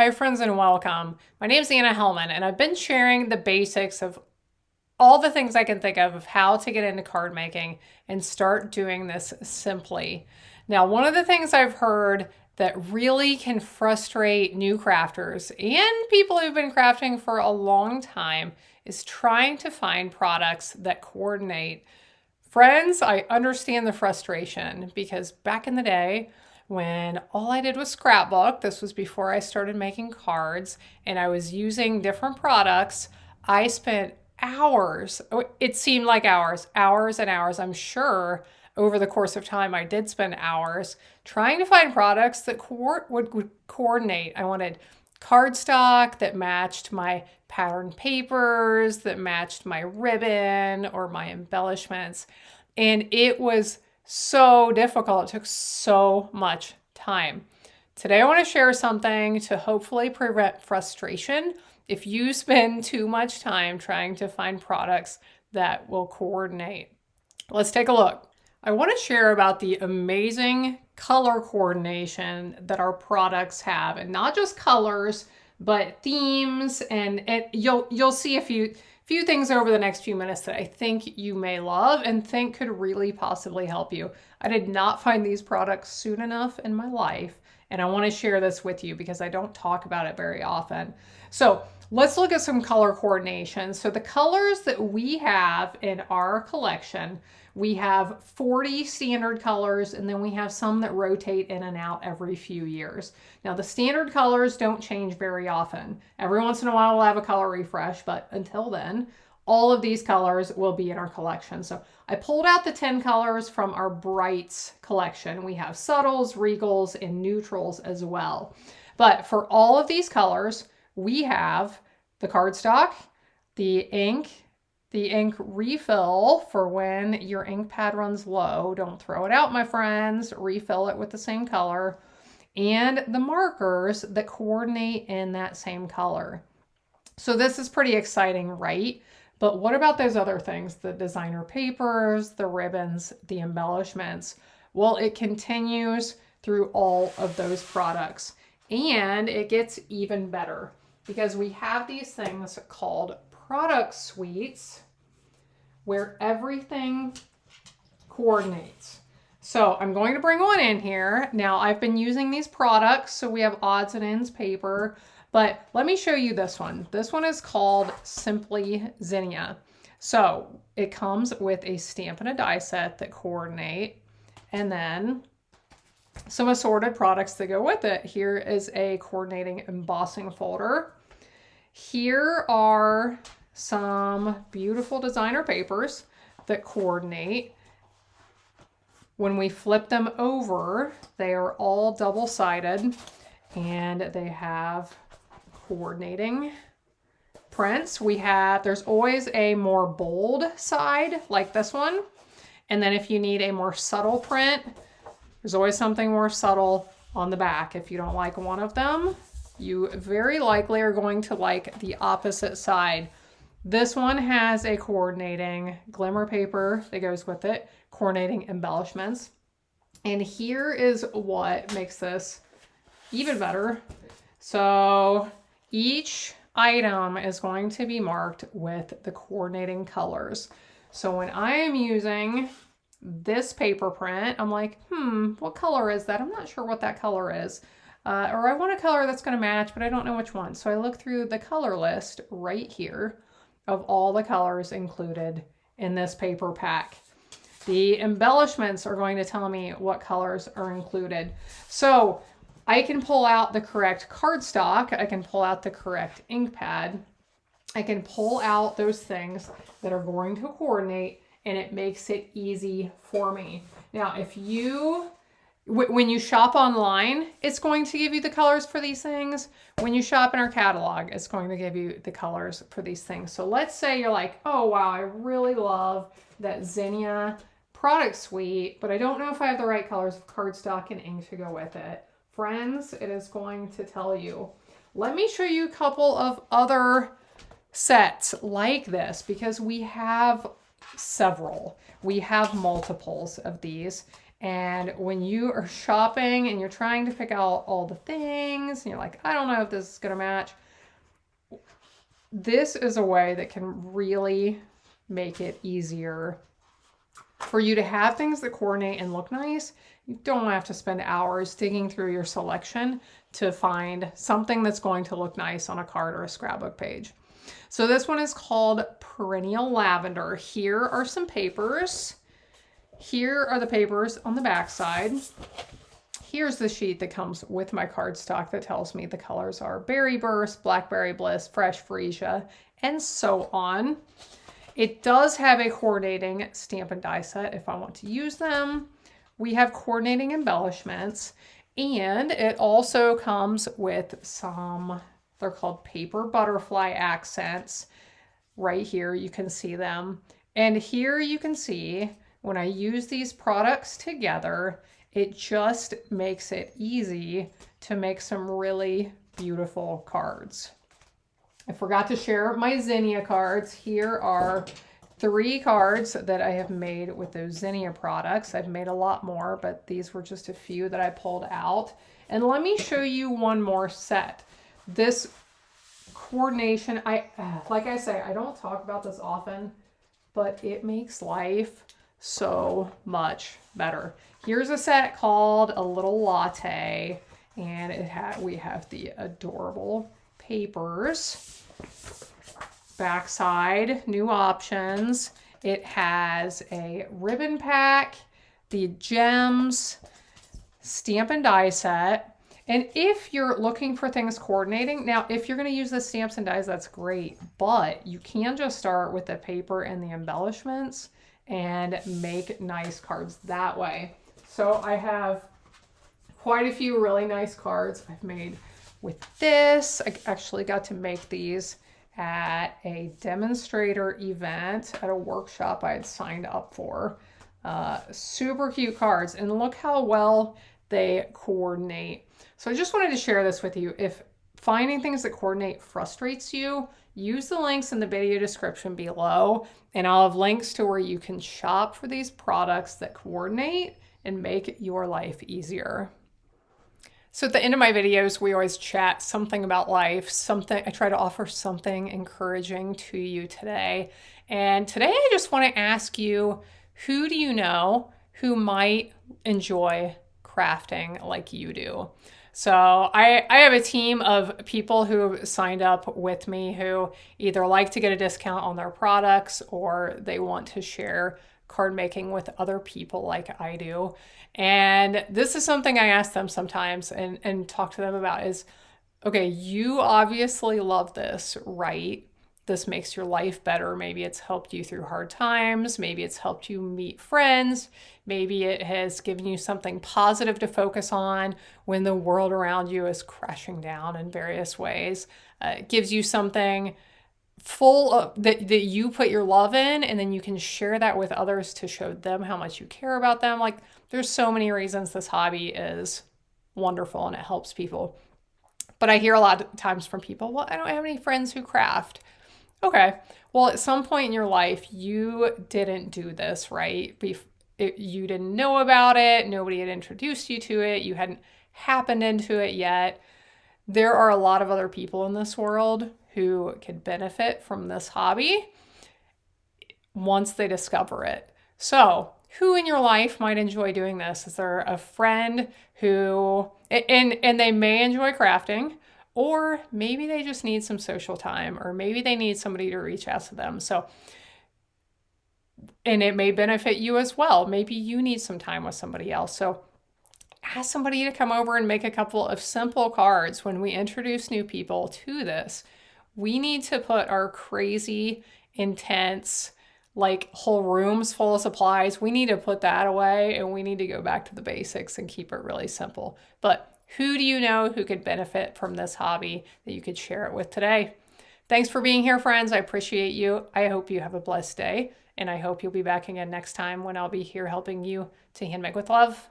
Hi friends and welcome. My name is Helman and I've been sharing the basics of all the things I can think of how to get into card making and start doing this simply. Now, one of the things I've heard that really can frustrate new crafters and people who've been crafting for a long time is trying to find products that coordinate. Friends, I understand the frustration because back in the day, when all I did was scrapbook, this was before I started making cards, and I was using different products, I spent hours, it seemed like hours and hours. I'm sure over the course of time I did spend hours trying to find products that would coordinate. I wanted cardstock that matched my pattern papers, that matched my ribbon or my embellishments. And it was so difficult. It took so much time. Today I want to share something to hopefully prevent frustration if you spend too much time trying to find products that will coordinate. Let's take a look. I want to share about the amazing color coordination that our products have, and not just colors, but themes, and you'll see a few things over the next few minutes that I think you may love and think could really possibly help you. I did not find these products soon enough in my life, and I want to share this with you because I don't talk about it very often. So let's look at some color coordination. So the colors that we have in our collection, we have 40 standard colors, and then we have some that rotate in and out every few years. Now, the standard colors don't change very often. Every once in a while, we'll have a color refresh, but until then, all of these colors will be in our collection. So I pulled out the 10 colors from our Brights collection. We have subtles, regals, and neutrals as well. But for all of these colors, we have the cardstock, the ink refill for when your ink pad runs low. Don't throw it out, my friends. Refill it with the same color. And the markers that coordinate in that same color. So this is pretty exciting, right? But what about those other things? The designer papers, the ribbons, the embellishments. Well, it continues through all of those products. And it gets even better because we have these things called product suites where everything coordinates. So I'm going to bring one in here. Now I've been using these products, so we have odds and ends paper, but let me show you this one. This one is called Simply Zinnia. So it comes with a stamp and a die set that coordinate, and then some assorted products that go with it. Here is a coordinating embossing folder. Here are some beautiful designer papers that coordinate. When we flip them over, they are all double-sided and they have coordinating prints. There's always a more bold side like this one. And then if you need a more subtle print, there's always something more subtle on the back. If you don't like one of them, you very likely are going to like the opposite side. This one has a coordinating glimmer paper that goes with it, coordinating embellishments. And here is what makes this even better. So each item is going to be marked with the coordinating colors. So when I am using this paper print, I'm like, what color is that? I'm not sure what that color is. Or I want a color that's going to match, but I don't know which one. So I look through the color list right here of all the colors included in this paper pack. The embellishments are going to tell me what colors are included. So I can pull out the correct cardstock. I can pull out the correct ink pad. I can pull out those things that are going to coordinate, and it makes it easy for me. Now, when you shop online, it's going to give you the colors for these things. When you shop in our catalog, it's going to give you the colors for these things. So let's say you're like, oh wow, I really love that Zinnia product suite, but I don't know if I have the right colors of cardstock and ink to go with it. Friends, it is going to tell you. Let me show you a couple of other sets like this because we have several. We have multiples of these. And when you are shopping and you're trying to pick out all the things, and you're like, I don't know if this is going to match, this is a way that can really make it easier for you to have things that coordinate and look nice. You don't have to spend hours digging through your selection to find something that's going to look nice on a card or a scrapbook page. So this one is called Perennial Lavender. Here are some papers. Here are the papers on the back side. Here's the sheet that comes with my cardstock that tells me the colors are Berry Burst, Blackberry Bliss, Fresh Freesia, and so on. It does have a coordinating stamp and die set if I want to use them. We have coordinating embellishments, and it also comes with some, they're called paper butterfly accents. Right here, you can see them. And here you can see when I use these products together, it just makes it easy to make some really beautiful cards. I forgot to share my Zinnia cards. Here are 3 cards that I have made with those Zinnia products. I've made a lot more, but these were just a few that I pulled out. And let me show you one more set. This coordination, like I say, I don't talk about this often, but it makes life so much better. Here's a set called A Little Latte, and we have the adorable papers. Backside, new options. It has a ribbon pack, the gems, stamp and die set. And if you're looking for things coordinating, now if you're going to use the stamps and dies, that's great, but you can just start with the paper and the embellishments and make nice cards that way. So I have quite a few really nice cards I've made with this. I actually got to make these at a demonstrator event at a workshop I had signed up for. Super cute cards, and look how well they coordinate. So I just wanted to share this with you. If finding things that coordinate frustrates you, use the links in the video description below, and I'll have links to where you can shop for these products that coordinate and make your life easier. So at the end of my videos, we always chat something about life, I try to offer something encouraging to you today. And today I just want to ask you, who do you know who might enjoy crafting like you do? So I have a team of people who have signed up with me who either like to get a discount on their products or they want to share card making with other people like I do. And this is something I ask them sometimes and talk to them about is, okay, you obviously love this, right? This makes your life better. Maybe it's helped you through hard times. Maybe it's helped you meet friends. Maybe it has given you something positive to focus on when the world around you is crashing down in various ways. It gives you something full of that you put your love in, and then you can share that with others to show them how much you care about them. Like, there's so many reasons this hobby is wonderful and it helps people. But I hear a lot of times from people, well, I don't have any friends who craft. Okay, well, at some point in your life, you didn't do this, right? You didn't know about it. Nobody had introduced you to it. You hadn't happened into it yet. There are a lot of other people in this world who could benefit from this hobby once they discover it. So who in your life might enjoy doing this? Is there a friend who, and they may enjoy crafting, or maybe they just need some social time, or maybe they need somebody to reach out to them. So, and it may benefit you as well. Maybe you need some time with somebody else. So ask somebody to come over and make a couple of simple cards. When we introduce new people to this, we need to put our crazy, intense, like whole rooms full of supplies, we need to put that away and we need to go back to the basics and keep it really simple. But who do you know who could benefit from this hobby that you could share it with today? Thanks for being here, friends. I appreciate you. I hope you have a blessed day, and I hope you'll be back again next time when I'll be here helping you to handmake with love.